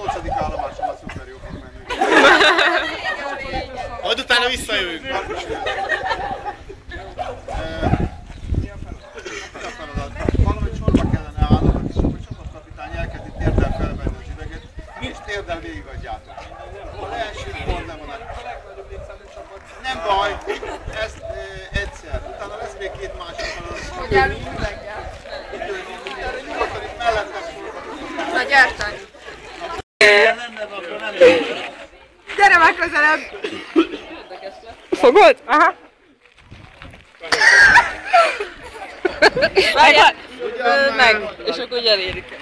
8. állomáson a szuperjók itt menni. Majd utána visszajövünk. Mi a feladat? Valahogy sorba kellene állnod, és akkor csapatkapitány elkezdi térdel felvenni az üveget, és térdel végigadjátok. A leeső pont levonat. Nem baj, ezt egyszer. Utána lesz még 2 másik feladat. Hogy állunk üveggel. Erre nyugodtan itt mellettem szólgatok. Na gyertek! Nem. Gyere már közelebb! Fogod? Aha! Várjál! Meg! És akkor úgy elérik.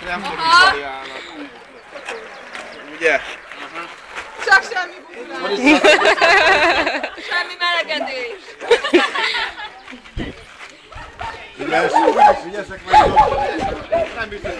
Nem tudom, variálnak. Ugye? Csak semmi buzgás! Semmi melegedés! Vigyeszek meg, nem biztos.